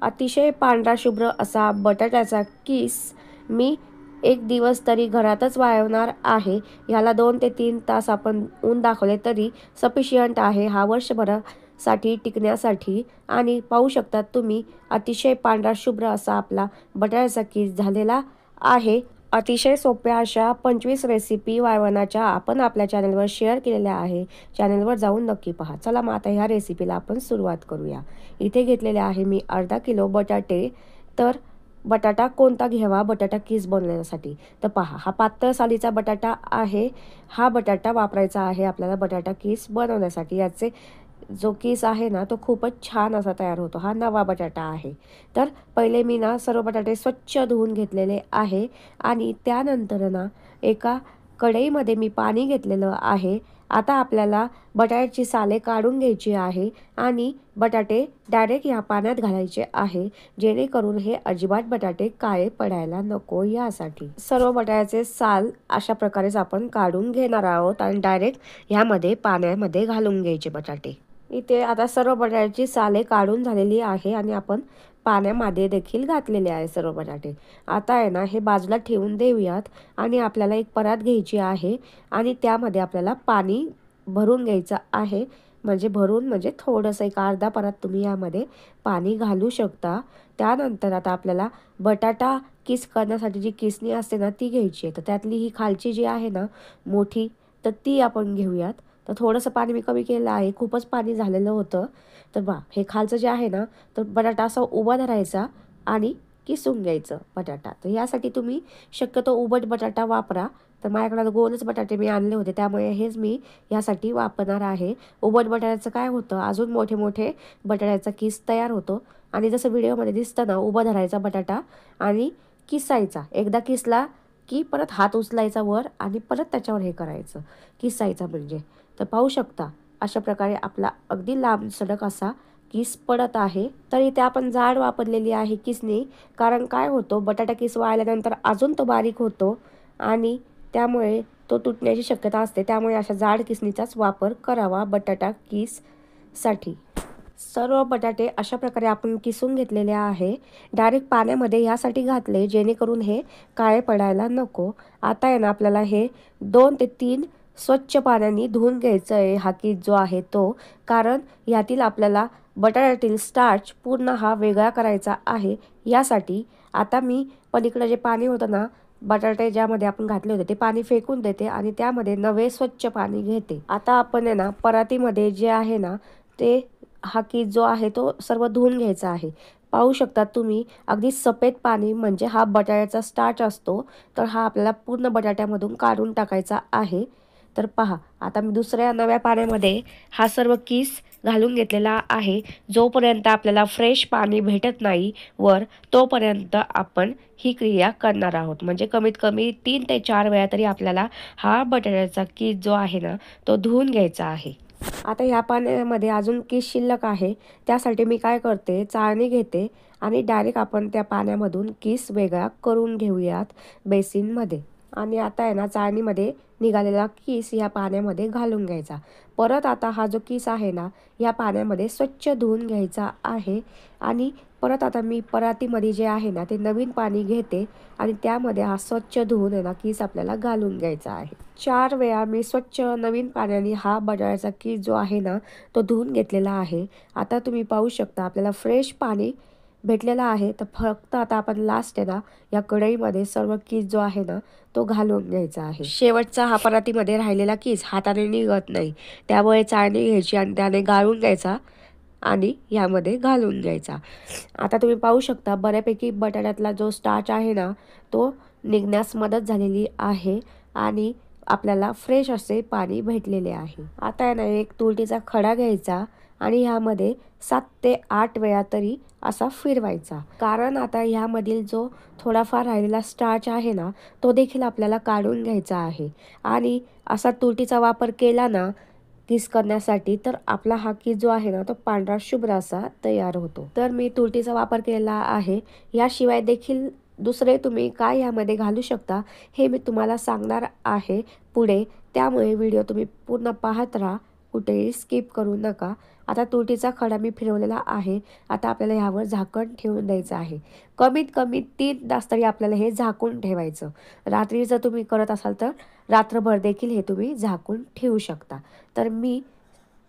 अतिशय पांढरा शुभ्र असा बटाट्याचा किस मी एक दिवस तरी घरातच वाळवणार आहे। याला 2 ते 3 तास आपण ऊन दाखवले तरी सफिशियंट आहे हा वर्षभरासाठी टिकण्यासाठी। आणि पाहू शकता तुम्ही अतिशय पांढरा शुभ्र असा आपला बटाट्याचा किस झालेला आहे। अतिशय सोप्या अशा 25 रेसिपी वाळवणाच्या आपण आपल्या चॅनलवर शेअर केलेल्या आहे। चॅनलवर जाऊन नक्की पहा। चला मग आता ह्या रेसिपीला आपण सुरुवात करूया। इथे घेतलेले आहे मी अर्धा किलो बटाटे। तर बटाटा कोणता घ्यावा बटाटा किस बनवण्यासाठी, तर पहा हा पातळ सालीचा बटाटा आहे। हा बटाटा वापरायचा आहे आपल्याला बटाटा किस बनवण्यासाठी। याचे जो किस आहे ना तो खूपच छान असा तयार होतो। हा नवा बटाटा आहे। तर पहिले मी ना सर्व बटाटे स्वच्छ धुवून घेतलेले आहे आणि त्यानंतर ना एका कढईमध्ये मी पाणी घेतलेलं आहे। आता आपल्याला बटाट्याची साले काढून घ्यायची आहे आणि बटाटे डायरेक्ट या पाण्यात घालायचे आहे, जेणेकरून हे अजिबात बटाटे काळे पडायला नको यासाठी। सर्व बटाट्याचे साल अशा प्रकारेच आपण काढून घेणार आहोत आणि डायरेक्ट ह्यामध्ये पाण्यामध्ये घालून घ्यायचे बटाटे। इथे आता सर्व बटाट्याची साले काढून झालेली आहे आणि आपण पाण्यामध्ये देखील घातलेले आहे सर्व बटाटे। आता आहे ना हे बाजूला ठेवून देऊयात आणि आपल्याला एक परात घ्यायची आहे आणि त्यामध्ये आपल्याला पाणी भरून घ्यायचं आहे। म्हणजे थोडंसं एक अर्धा परात तुम्ही यामध्ये पाणी घालू शकता। त्यानंतर आता आपल्याला बटाटा किस करण्यासाठी जी किसणी असते ना ती घ्यायची आहे। तर त्यातली ही खालची जी आहे ना मोठी, तर ती आपण घेऊयात। तर थोडंसं पाणी मी कमी केलं आहे, खूपच पाणी झालेलं होतं। तर हे खालचं जे आहे ना तर बटाटा असा उभा धरायचा आणि किसून घ्यायचं बटाटा। तर यासाठी तुम्ही शक्यतो उभट बटाटा वापरा। तर माझ्याकडे गोलच बटाटे मी आणले होते, त्यामुळे हेच मी यासाठी वापरणार आहे। उभट बटाट्याचं काय होतं, अजून मोठे मोठे बटाट्याचा किस तयार होतो। आणि जसं व्हिडिओमध्ये दिसतं ना उभा धरायचा बटाटा आणि किसायचा, एकदा किसला की परत हात उचलायचा वर आणि परत त्याच्यावर हे करायचं किसायचा म्हणजे। तर पाहू शकता अशा प्रकारे आपला अगदी लांब सडक असा किस पडत आहे। तर इथे आपण जाड वापरलेली आहे किसणी, कारण काय होतो बटाटा किस वाळल्यानंतर अजून तो बारीक होतो आणि त्यामुळे तो तुटण्याची शक्यता असते। त्यामुळे अशा जाड किसणीचाच वापर करावा बटाटा किस साठी। सर्व बटाटे अशा प्रकारे आपण किसून घेतलेले आहे। डायरेक्ट पाण्यामध्ये यासाठी घातले जेणेकरून हे काळे पडायला नको। आता आहे ना आपल्याला हे 2 ते 3 स्वच्छ पाण्याने धुवून घ्यायचं आहे हा किस जो आहे तो, कारण यातील आपल्याला बटाट्यातील स्टार्च पूर्ण हा वेगळा करायचा आहे यासाठी। आता मी पलीकडे जे पाणी होतं ना बटाटे ज्यामध्ये आपण घातले होते ते पाणी फेकून देते आणि त्यामध्ये नवे स्वच्छ पाणी घेते। आता आपण आहे ना परातीमध्ये जे आहे ना ते हा किस जो आहे तो सर्व धुवून घ्यायचा आहे। पाहू शकता तुम्ही अगदी सफेद पाणी म्हणजे हा बटाट्याचा स्टार्च असतो, तर हा आपल्याला पूर्ण बटाट्यामधून काढून टाकायचा आहे। तर पहा आता मी दुसऱ्या नव्या पाण्यामध्ये हा सर्व किस घालून घेतलेला आहे। जोपर्यंत आपल्याला फ्रेश पाणी भेटत नाही वर तोपर्यंत आपण ही क्रिया करणार आहोत। म्हणजे कमीत कमी 3 ते 4 वेळा तरी आपल्याला हा बटाट्याचा किस जो आहे ना तो धुवून घ्यायचा आहे। आता ह्या पाण्यामध्ये अजून किस शिल्लक आहे, त्यासाठी मी काय करते चाळणी घेते आणि डायरेक्ट आपण त्या पाण्यामधून किस वेगळा करून घेऊयात बेसिनमध्ये। आणि आता आहे ना चाळणीमध्ये निघालेला किस या पाण्यामध्ये घालून घ्यायचा। परत आता हा जो किस आहे ना या पाण्यामध्ये स्वच्छ धुवून घ्यायचा आहे आणि परत आता मी परातीमध्ये जे आहे ना ते नवीन पाणी घेते आणि त्यामध्ये हा स्वच्छ धुवून आहे ना किस आपल्याला घालून घ्यायचा आहे। 4 वेळा मी स्वच्छ नवीन पाण्याने हा बटाट्याचा किस जो आहे ना तो धुवून घेतलेला आहे। आता तुम्ही पाहू शकता आपल्याला फ्रेश पाणी भेटलेला आहे। तर फक्त आता आपण लास्ट आहे ना या कढईमध्ये सर्व किस जो आहे ना तो घालून घ्यायचा आहे। शेवटचा हा परातीमध्ये राहिलेला किस हाताने निघत नाही, त्यामुळे चाळणी घ्यायची आणि त्याने गाळून घ्यायचा आणि यामध्ये घालून घ्यायचा। आता तुम्ही पाहू शकता बऱ्यापैकी बटाट्यातला जो स्टार्च आहे ना तो निघण्यास मदत झालेली आहे आणि आपल्याला फ्रेश असे पाणी भेटलेले आहे। आता आहे ना एक तुरटीचा खडा घ्यायचा आणि ह्यामध्ये 7 ते 8 वेळा तरी असा फिरवायचा, कारण आता ह्यामधील जो थोडाफार राहिलेला स्टार्च आहे ना तो देखील आपल्याला काढून घ्यायचा आहे। आणि असा तुरटीचा वापर केला ना किस करण्यासाठी तर आपला हा किस जो आहे ना तो पांढरा शुभ्र असा तयार होतो। तर मी तुरटीचा वापर केला आहे। याशिवाय देखील दुसरे तुम्ही काय यामध्ये घालू शकता हे मी तुम्हाला सांगणार आहे पुढे, त्यामुळे व्हिडिओ तुम्ही पूर्ण पाहत राहा कुठेही स्किप करू नका. आता तुरटीचा खडा मी फिरवलेला आहे. आता आपल्याला ह्यावर झाकण ठेवून द्यायचं आहे. कमीत कमी 3 तास तरी आपल्याला हे झाकून ठेवायचं. रात्री जर तुम्ही करत असाल तर रात्रभर देखील हे तुम्ही झाकून ठेवू शकता. तर मी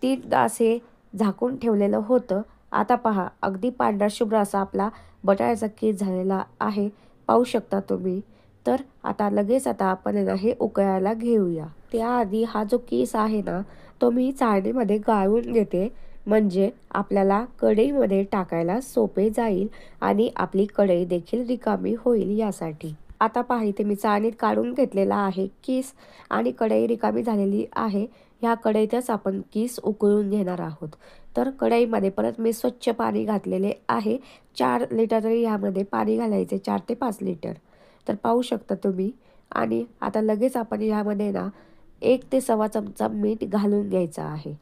3 तास हे झाकून ठेवलेलं होतं. आता पहा, अगदी पांढरा शुभ्र असा आपला बटाट्याचा कीस झालेला आहे. पाहू शकता तुम्ही. तर आता आपण हे उकळायला घेऊया. त्याआधी हा जो कीस आहे ना, तो मी चाळणीमध्ये गाळून घेते. म्हणजे आपल्याला कढईमध्ये टाकायला सोपे जाईल आणि आपली कढई देखील रिकामी होईल यासाठी. आता पहा, इथे मी चाळणीत काढून घेतलेला आहे कीस आणि कढई रिकामी झालेली आहे. ह्या कढईतच आपण कीस उकळून घेणार आहोत. तर कढईमध्ये परत मी स्वच्छ पाणी घातलेले आहे. 4 लिटर तरी ह्यामध्ये पाणी घालायचे, 4 ते 5 लिटर. तर पाहू शकता तुम्ही. आणि आता लगेच आपण ह्यामध्ये ना 1 ते सव्वा चमचा मीठ घालून घ्यायचं आहे.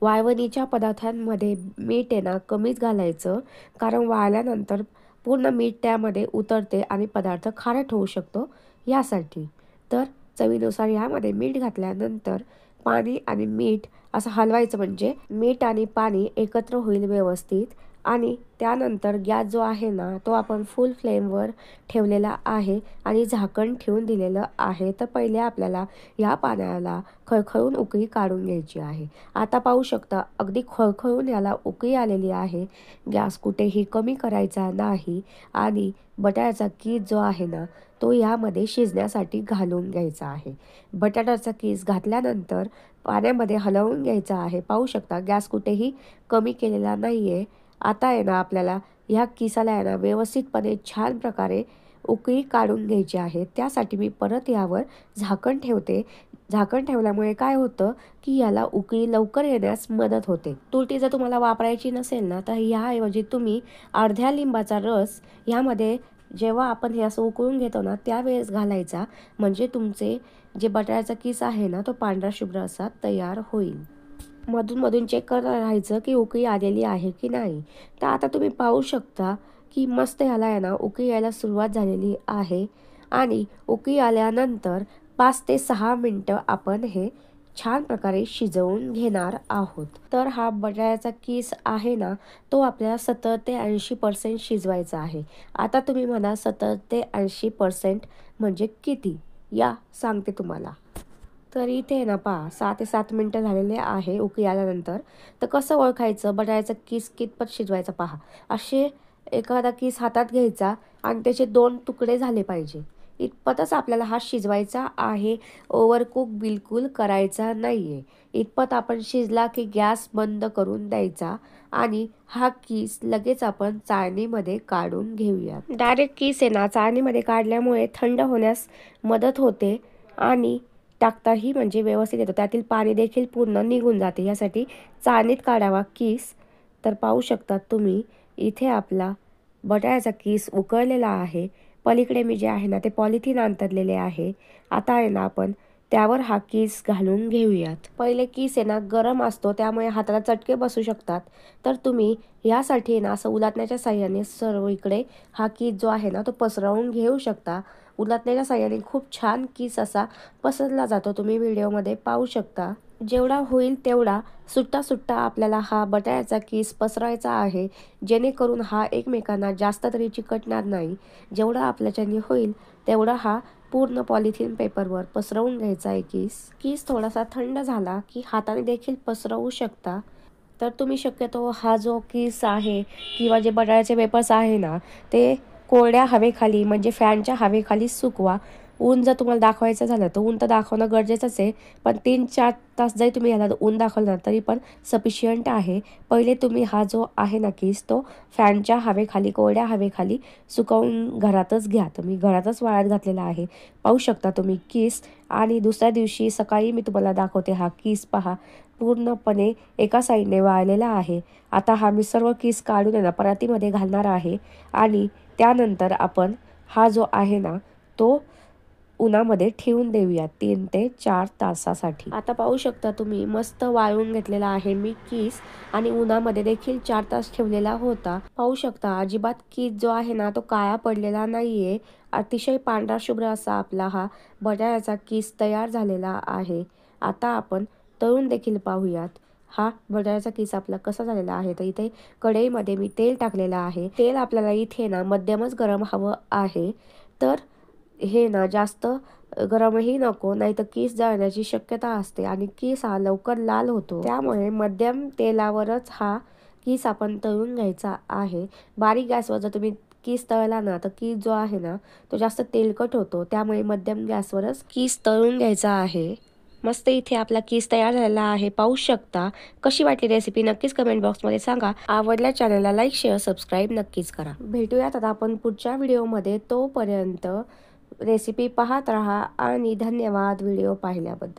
वाळवणीच्या पदार्थांमध्ये मीठ आहे ना कमीच घालायचं, कारण वाळल्यानंतर पूर्ण मीठ त्यामध्ये उतरते आणि पदार्थ खारट होऊ शकतो यासाठी. तर चवीनुसार ह्यामध्ये मीठ घातल्यानंतर पाणी आणि मीठ असं हलवायचं, म्हणजे मीठ आणि पाणी एकत्र होईल व्यवस्थित. आणि त्यानंतर गॅस जो आहे ना तो आपण फुल फ्लेमवर ठेवलेला आहे आणि झाकण ठेवून दिलेलं आहे. तर पहिले आपल्याला या पाण्याला खळखळून उकळी काढून घ्यायची आहे. आता पाहू शकता, अगदी खळखळून याला उकळी आलेली आहे. गॅस कुठेही कमी करायचा नाही आणि बटाट्याचा कीस जो आहे ना तो यामध्ये शिजण्यासाठी घालून घ्यायचा आहे. बटाट्याचा कीस घातल्यानंतर पाण्यामध्ये हलवून घ्यायचा आहे. पाहू शकता, गॅस कुठेही कमी केलेला नाही आहे. आता आहे ना आपल्याला ह्या किसाला आहे ना व्यवस्थितपणे छान प्रकारे उकळी काढून घ्यायची आहे. त्यासाठी मी परत यावर झाकण ठेवते. झाकण ठेवल्यामुळे काय होतं की याला उकळी लवकर येण्यास मदत होते. तुरटी जर तुम्हाला वापरायची नसेल ना तर ह्याऐवजी तुम्ही अर्ध्या लिंबाचा रस ह्यामध्ये जेव्हा आपण हे असं उकळून घेतो ना त्यावेळेस घालायचा, म्हणजे तुमचे जे बटाट्याचा किस आहे ना तो पांढरा शुभ्र असा तयार होईल. मधून मधून चेक करत राहायचं की उकळी आलेली आहे की नाही. तर आता तुम्ही पाहू शकता की मस्त ह्याला आहे ना उकळी यायला सुरुवात झालेली आहे. आणि उकळी आल्यानंतर 5 ते 6 मिनटं आपण हे छान प्रकारे शिजवून घेणार आहोत. तर हा बटाट्याचा कीस आहे ना तो आपल्याला 70 ते 80% शिजवायचा आहे. आता तुम्ही म्हणा 70 ते 80% म्हणजे किती, या सांगते तुम्हाला. तर इथे ना पहा 6 ते 7 मिनटं झालेले आहे उकळी आल्यानंतर. तर कसं ओळखायचं बटाट्याचा कीस कितपत शिजवायचा पहा. असे एखादा कीस हातात घ्यायचा आणि त्याचे 2 तुकडे झाले पाहिजे. इतपतच आपल्याला हा शिजवायचा आहे. ओव्हरकुक बिलकुल करायचा नाही आहे. इतपत आपण शिजला की गॅस बंद करून द्यायचा आणि हा कीस लगेच आपण चाळणीमध्ये काढून घेऊया. डायरेक्ट कीस आहे ना चाळणीमध्ये काढल्यामुळे थंड होण्यास मदत होते आणि टाकताही म्हणजे व्यवस्थित येतो. त्यातील पाणी देखील पूर्ण निघून जाते. यासाठी चाळणीत काढावा कीस. तर पाहू शकता तुम्ही, इथे आपला बटाट्याचा कीस उकळलेला आहे. पलीकडे मी जे आहे ना ते पॉलिथिन अंथरलेले आहे. आता आहे ना आपण त्यावर हा कीस घालून घेऊयात. पहिले कीस आहे ना गरम असतो त्यामुळे हाताला चटके बसू शकतात. तर तुम्ही यासाठी ना असं उलटण्याच्या साहाय्याने सर्व इकडे हा कीस जो आहे ना तो पसरवून घेऊ शकता. उलटण्याच्या साहाय्याने खूप छान कीस असा पसरला जातो. तुम्ही व्हिडिओमध्ये पाहू शकता. जेवढा होईल तेवढा सुट्टा सुट्टा आपल्याला हा बटाट्याचा कीस पसरायचा आहे, जेणेकरून हा एकमेकांना जास्त तरी चिकटणार नाही. जेवढा आपल्याच्याने होईल तेवढा हा पूर्ण पॉलिथिन पेपरवर पसरवून घ्यायचा आहे कीस थोडासा थंड झाला की हाताने देखील पसरवू शकता. तर तुम्ही शक्यतो हा जो कीस आहे किंवा जे बटाट्याचे पेपर्स आहे ना ते कोरड्या हवेखाली म्हणजे फॅनच्या हवेखाली सुकवा. ऊन जर तुम्हाला दाखवायचं झालं तर ऊन तर दाखवणं गरजेचंच आहे, पण 3-4 तास जरी तुम्ही ह्याला ऊन दाखवलं ना तरी पण सफिशियंट आहे. पहिले तुम्ही हा जो आहे ना कीस तो फॅनच्या हवेखाली कोरड्या हवेखाली सुकवून घरातच घ्या. तुम्ही घरातच वाळत घातलेला आहे. पाहू शकता तुम्ही कीस. आणि दुसऱ्या दिवशी सकाळी मी तुम्हाला दाखवते हा कीस पहा पूर्णपणे एका साईडने वाळलेला आहे. आता हा मी सर्व कीस काढून आहे ना परातीमध्ये घालणार आहे आणि त्यानंतर आपण हा जो आहे ना तो उन्हामध्ये ठेवून देऊया 3 ते 4 तासासाठी. आता पाहू शकता तुम्ही मस्त वाळवून घेतलेला आहे मी कीस आणि उन्हामध्ये देखील 4 तास ठेवलेला होता. पाहू शकता अजिबात कीस जो आहे ना तो काळा पडलेला नाहीये. अतिशय पांढरा शुभ्र असा आपला हा बटाट्याचा कीस तयार झालेला आहे. आता आपण तळून देखील पाहूयात. हा बटाट्याचा किस आपला कसा झालेला आहे. तर इथे कढईमध्ये मी तेल टाकलेलं आहे. तेल आपल्याला इथे ना मध्यमच गरम हवं आहे. तर हे ना जास्त गरमही नको, नाहीतर किस जळण्याची शक्यता असते आणि किस हा लवकर लाल होतो. त्यामुळे मध्यम तेलावरच हा किस आपण तळून घ्यायचा आहे. बारीक गॅसवर जर तुम्ही किस तळला ना तर किस जो आहे ना तो जास्त तेलकट होतो. त्यामुळे मध्यम गॅसवरच किस तळून घ्यायचा आहे. मस्त इथे आपला किस तयार झालेला आहे, पाहू शकता. कशी वाटली रेसिपी नक्कीच कमेंट बॉक्समध्ये सांगा. आवडल्या चॅनलला लाईक शेअर सबस्क्राईब नक्कीच करा. भेटूयात आता आपण पुढच्या व्हिडिओमध्ये. तोपर्यंत रेसिपी पाहत राहा आणि धन्यवाद व्हिडिओ पाहिल्याबद्दल.